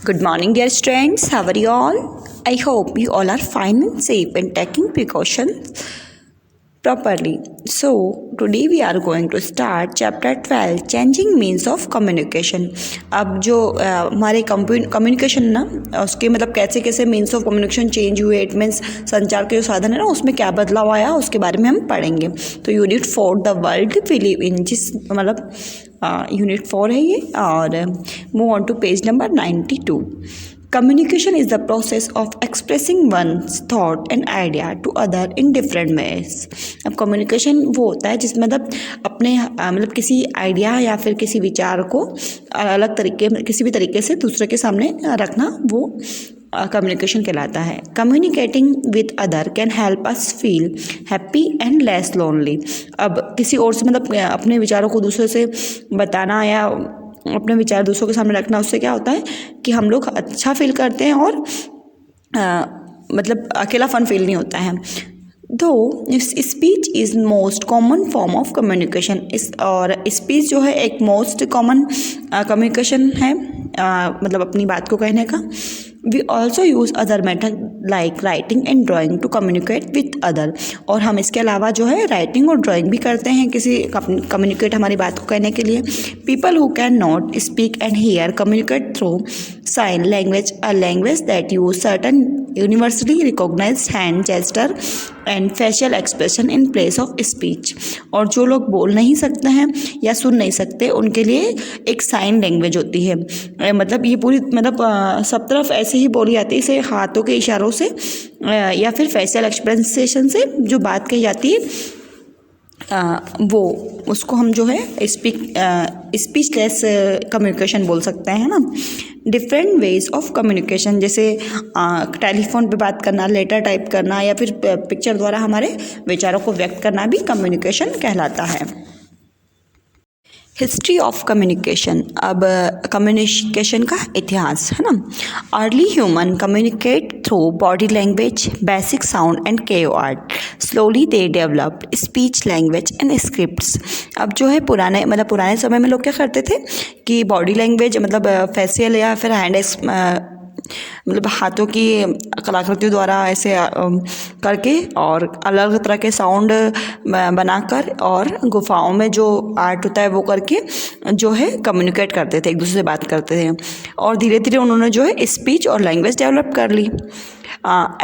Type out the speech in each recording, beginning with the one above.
Good morning, dear students. How are you all? I hope you all are fine and safe and taking precautions properly. So, today we are going to start chapter 12 Changing Means of Communication. अब जो हमारे communication ना उसके मतलब कैसे कैसे means of communication change हुए, it means संचार के जो साधन है ना उसमें क्या बदलाव आया उसके बारे में हम पढ़ेंगे. तो unit 4 the world we live in, जिस मतलब यूनिट 4 है ये. और move on to page number 92. Communication is the process of expressing one's thought and idea to other in different ways. अब communication वो होता है जिसमें मतलब अपने मतलब किसी आइडिया या फिर किसी विचार को अलग तरीके किसी भी तरीके से दूसरे के सामने रखना, वो कम्युनिकेशन कहलाता है. Communicating with other can help us feel happy and less lonely. अब किसी और से मतलब अपने विचारों को दूसरे से बताना या अपने विचार दूसरों के सामने रखना, उससे क्या होता है कि हम लोग अच्छा फील करते हैं और मतलब अकेलापन फील नहीं होता है. दो speech is most common form of communication. और स्पीच जो है एक मोस्ट कॉमन कम्युनिकेशन है, मतलब अपनी बात को कहने का. We also use other method like writing and drawing to communicate with other. और हम इसके अलावा जो है राइटिंग और ड्राइंग भी करते हैं किसी कम्युनिकेट हमारी बात को कहने के लिए. People who can not speak and hear communicate through sign language, a language that use certain universally recognised hand gesture and facial expression in place of speech. और जो लोग बोल नहीं सकते हैं या सुन नहीं सकते उनके लिए एक साइन लैंग्वेज होती है. मतलब ये पूरी मतलब सब तरफ ऐसे ही बोली जाती है, इसे हाथों के इशारों से या फिर फेशियल एक्सप्रेशन से जो बात कही जाती है वो उसको हम जो है स्पीचलेस कम्युनिकेशन बोल सकते हैं ना. डिफरेंट वेज ऑफ कम्युनिकेशन, जैसे टेलीफोन पे बात करना, लेटर टाइप करना या फिर पिक्चर द्वारा हमारे विचारों को व्यक्त करना भी कम्युनिकेशन कहलाता है. History of communication. अब कम्युनिकेशन का इतिहास है ना. Early human communicate through body language, basic sound and cave art. Slowly they developed speech language and scripts. अब जो है पुराने समय में लोग क्या करते थे कि बॉडी लैंग्वेज मतलब फेशियल या फिर हैंड मतलब हाथों की कलाकृतियों द्वारा ऐसे करके और अलग तरह के साउंड बनाकर और गुफाओं में जो आर्ट होता है वो करके जो है कम्युनिकेट करते थे, एक दूसरे से बात करते थे. और धीरे धीरे उन्होंने जो है स्पीच और लैंग्वेज डेवलप कर ली.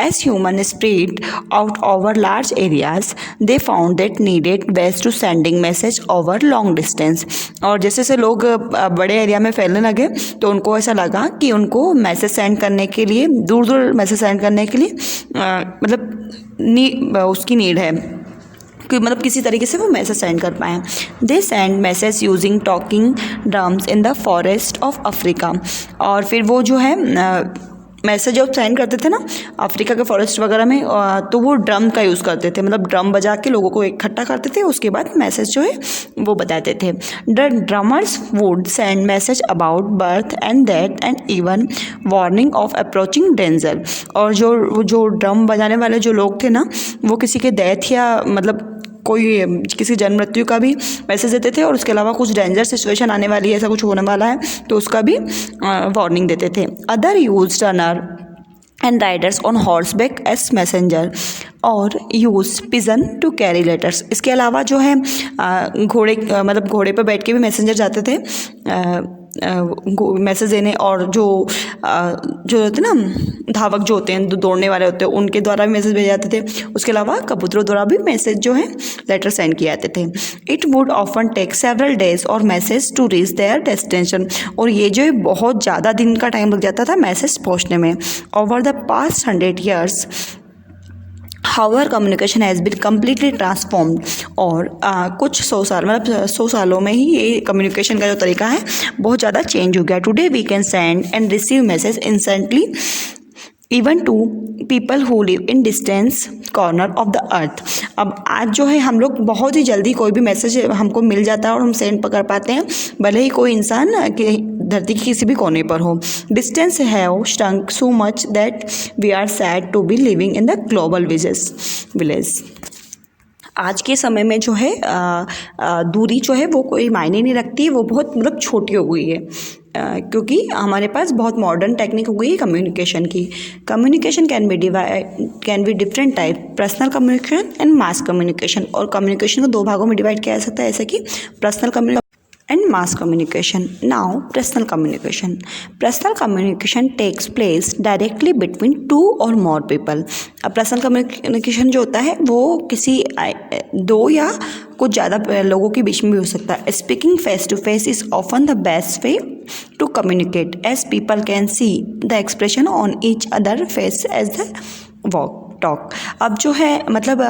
As humans spread out over large areas, they found that needed ways to sending message over long distance. और जैसे जैसे लोग बड़े एरिया में फैलने लगे तो उनको ऐसा लगा कि उनको मैसेज सेंड करने के लिए, दूर दूर मैसेज सेंड करने के लिए मतलब उसकी नीड है कि मतलब किसी तरीके से वो मैसेज सेंड कर पाएँ. They send message using talking drums in the forest of Africa. और फिर वो जो है मैसेज जब सेंड करते थे ना अफ्रीका के फॉरेस्ट वगैरह में, तो वो ड्रम का यूज़ करते थे, मतलब ड्रम बजा के लोगों को इकट्ठा करते थे, उसके बाद मैसेज जो है वो बताते थे. The drummers would send message about birth and death and even warning of approaching danger. और जो ड्रम बजाने वाले जो लोग थे ना वो किसी के डेथ या मतलब कोई किसी जन्म मृत्यु का भी मैसेज देते थे और उसके अलावा कुछ डेंजर सिचुएशन आने वाली है, ऐसा कुछ होने वाला है तो उसका भी वार्निंग देते थे. Other use runner and riders on horseback as messenger और use pigeon to carry letters. इसके अलावा जो है घोड़े मतलब घोड़े पर बैठ के भी मैसेंजर जाते थे मैसेज देने. और जो होते ना धावक जो होते हैं, दौड़ने वाले होते हैं, उनके द्वारा भी मैसेज भेजे जाते थे. उसके अलावा कबूतरों द्वारा भी मैसेज जो है लेटर सेंड किए जाते थे. It would often take several days और message to reach their destination. और ये जो है बहुत ज़्यादा दिन का टाइम लग जाता था मैसेज पहुँचने में. Over the past 100 years how our communication has been completely transformed. और कुछ 100 साल मतलब 100 सालों में ही ये कम्युनिकेशन का जो तरीका है बहुत ज़्यादा चेंज हो गया. Today we can send and receive message instantly even to people who live in distance corner of the earth. अब आज जो है हम लोग बहुत ही जल्दी कोई भी मैसेज हमको मिल जाता है और हम सेंड कर पाते हैं, भले ही कोई इंसान धरती के किसी भी कोने पर हो. Distance have shrunk so much that we are said to be living in the global village. आज के समय में जो है दूरी जो है वो कोई मायने नहीं रखती, वो बहुत मतलब छोटी हो गई है. क्योंकि हमारे पास बहुत मॉडर्न टेक्निक हो गई है कम्युनिकेशन की। Communication can be different type, personal communication and mass communication. और कम्युनिकेशन को दो भागों में डिवाइड किया जा सकता है, जैसे कि personal communication and mass communication. Now, personal communication. Personal communication takes place directly between two or more people. अब पर्सनल कम्युनिकेशन जो होता है वो किसी दो या कुछ ज़्यादा लोगों के बीच में भी हो सकता है। Speaking face to face is often the best way to communicate as people can see the expression on each other face as the walk talk. अब जो है मतलब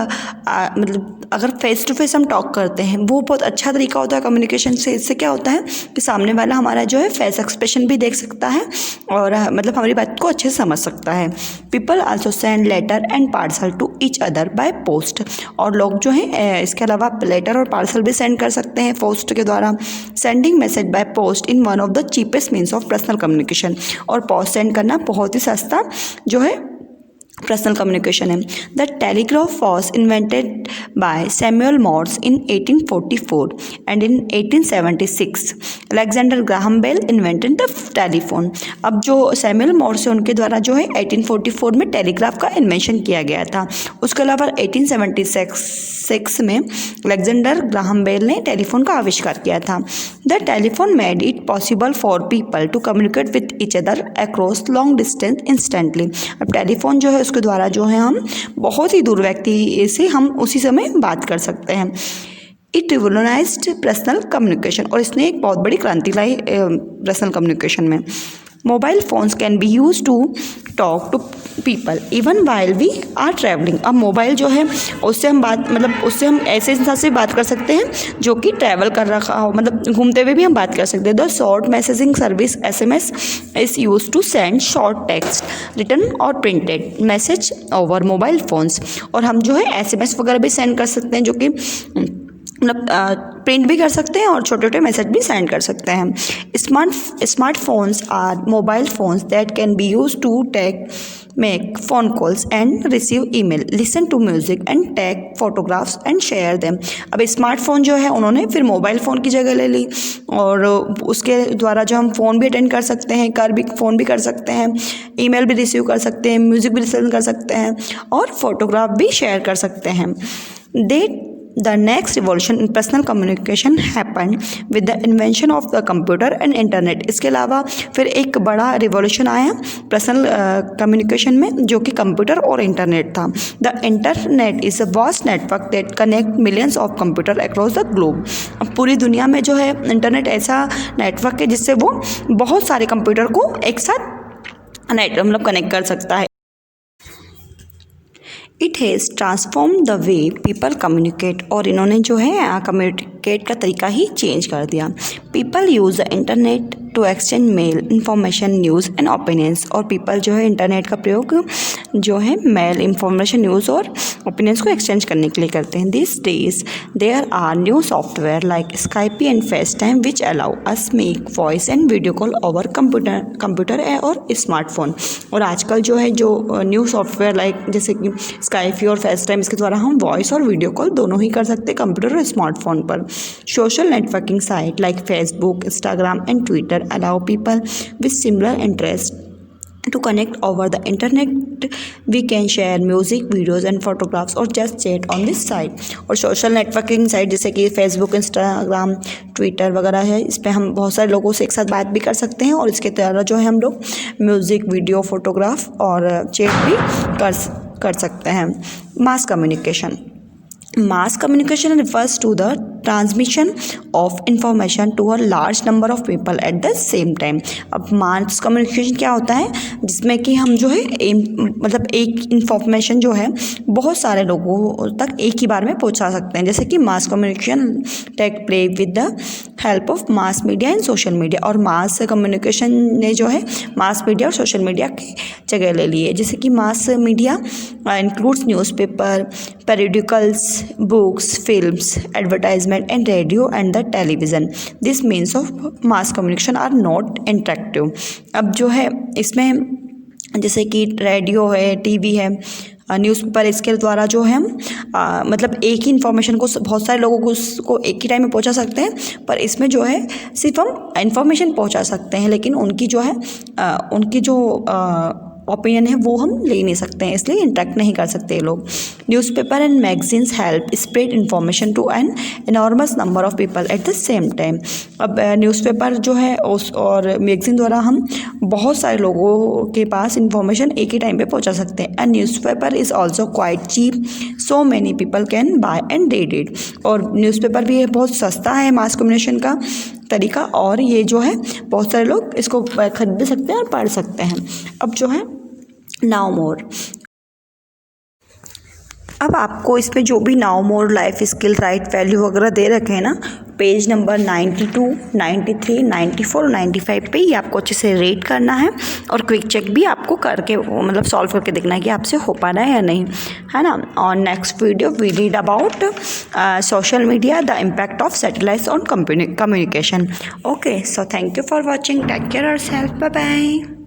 अगर फेस टू फेस हम टॉक करते हैं वो बहुत अच्छा तरीका होता है कम्युनिकेशन से। इससे क्या होता है कि सामने वाला हमारा जो है फेस एक्सप्रेशन भी देख सकता है और मतलब हमारी बात को अच्छे से समझ सकता है। People also send letter and parcel to each other by post. और लोग जो हैं इसके अलावा लेटर और पार्सल भी सेंड कर सकते हैं पोस्ट के द्वारा। Sending message by post in one of the cheapest means of personal communication. और पोस्ट सेंड करना बहुत ही सस्ता जो है पर्सनल कम्युनिकेशन है। The telegraph was invented by Samuel Morse in 1844 and in 1876 Alexander Graham Bell invented the telephone. अब जो सैमुअल मॉर्स है उनके द्वारा जो है 1844 में टेलीग्राफ का इन्वेंशन किया गया था। उसके अलावा 1876 में अलेक्जेंडर ग्राहम बेल ने टेलीफोन का आविष्कार किया था। The telephone made it possible for people to communicate with each other across long distance instantly. अब टेलीफोन जो है उसके द्वारा जो है हम बहुत ही दूर व्यक्ति से हम उसी समय बात कर सकते हैं। It revolutionised personal communication. और इसने एक बहुत बड़ी क्रांति लाई पर्सनल कम्युनिकेशन में। Mobile phones can be use to talk to people even while we are travelling. अब मोबाइल जो है उससे हम उससे हम ऐसे इंसान से बात कर सकते हैं जो कि ट्रैवल कर रखा हो, मतलब घूमते हुए भी हम बात कर सकते हैं। The short messaging service SMS is use to send short text written और printed message over mobile phones. और हम जो है SMS वगैरह भी सेंड कर सकते हैं जो कि मतलब प्रिंट भी कर सकते हैं और छोटे छोटे मैसेज भी सेंड कर सकते हैं। Smartphones are mobile phones that can be use to make phone calls and receive email, listen to music and take photographs and share them. अब स्मार्टफोन जो है उन्होंने फिर मोबाइल फ़ोन की जगह ले ली और उसके द्वारा जो हम फ़ोन भी अटेंड कर सकते हैं, फ़ोन भी कर सकते हैं, ईमेल भी रिसीव कर सकते हैं, म्यूज़िक भी लिसन कर सकते हैं और फोटोग्राफ भी शेयर कर सकते हैं। The next revolution in personal communication happened with the invention of the computer and internet. इसके अलावा फिर एक बड़ा रिवॉल्यूशन आया पर्सनल कम्युनिकेशन में जो कि कंप्यूटर और इंटरनेट था। The internet is a vast network that connect millions of computer across the globe. अब पूरी दुनिया में जो है इंटरनेट ऐसा नेटवर्क है जिससे वो बहुत सारे कंप्यूटर को एक साथ कनेक्ट कर सकता है। It has transform the way people communicate. और इन्होंने जो है कम्युनिकेट का तरीका ही चेंज कर दिया। People use the internet to exchange mail, information, news and opinions. और पीपल जो है इंटरनेट का प्रयोग जो है मेल, इंफॉर्मेशन, न्यूज़ और ओपिनियंस को एक्सचेंज करने के लिए करते हैं। This days there are new software like Skype and FaceTime which allow us make voice and video call over computer और स्मार्टफोन। और आजकल जो है जो न्यू सॉफ्टवेयर लाइक जैसे कि स्काइपी और फेस टाइम, इसके द्वारा हम वॉइस और वीडियो कॉल दोनों ही कर सकते हैं कंप्यूटर और स्मार्टफोन पर। Social networking site like Facebook, Instagram and Twitter allow people with similar interests to connect over the internet. We can share music, videos and photographs or just chat on this site. और social networking site जैसे कि Facebook, Instagram, Twitter वगैरह है, इस पर हम बहुत सारे लोगों से एक साथ बात भी कर सकते हैं और इसके द्वारा जो है हम लोग म्यूज़िक, वीडियो, फोटोग्राफ और चैट भी कर सकते हैं। Mass communication refers to the transmission of information to a large number of people at the same time. अब मास कम्युनिकेशन क्या होता है जिसमें कि हम जो है मतलब एक इन्फॉर्मेशन जो है बहुत सारे लोगों तक एक ही बार में पहुंचा सकते हैं। जैसे कि mass communication take place with the help of mass media and social media. और मास कम्युनिकेशन ने जो है मास मीडिया और सोशल मीडिया की जगह ले ली है। जैसे कि mass media includes newspaper, periodicals, books, films, advertisement and radio and the television. This means of mass communication are not interactive. अब जो है इसमें जैसे कि रेडियो है, टीवी है, न्यूज़पेपर इसके द्वारा जो है हम मतलब एक ही इन्फॉर्मेशन को बहुत सारे लोगों को उसको एक ही टाइम में पहुंचा सकते हैं, पर इसमें जो है सिर्फ हम इन्फॉर्मेशन पहुंचा सकते हैं, लेकिन उनकी जो है उनकी जो ओपिनियन है वो हम ले नहीं सकते हैं, इसलिए इंटरेक्ट नहीं कर सकते ये लोग। Newspaper and magazines help spread information to an enormous number of people at the same time. अब न्यूज़पेपर जो है और मैगजीन द्वारा हम बहुत सारे लोगों के पास इन्फॉर्मेशन एक ही टाइम पे पहुंचा सकते हैं। And newspaper is also quite cheap, so many people can buy and read it. और न्यूज़पेपर भी बहुत सस्ता है मास कम्युनिकेशन का तरीका, और ये जो है बहुत सारे लोग इसको खरीद भी सकते हैं और पढ़ सकते हैं। अब जो है नाउ मोर, अब आपको इस पे जो भी now more life skill right value वगैरह दे रखे हैं ना, पेज नंबर 92, 93, 94 और 95 पे ही आपको अच्छे से रेट करना है, और क्विक चेक भी आपको करके मतलब सॉल्व करके देखना है कि आपसे हो पा रहा है या नहीं, है ना। और next video we read about social media, the impact of satellites on communication. Okay, so thank you for watching, take care yourself, bye bye.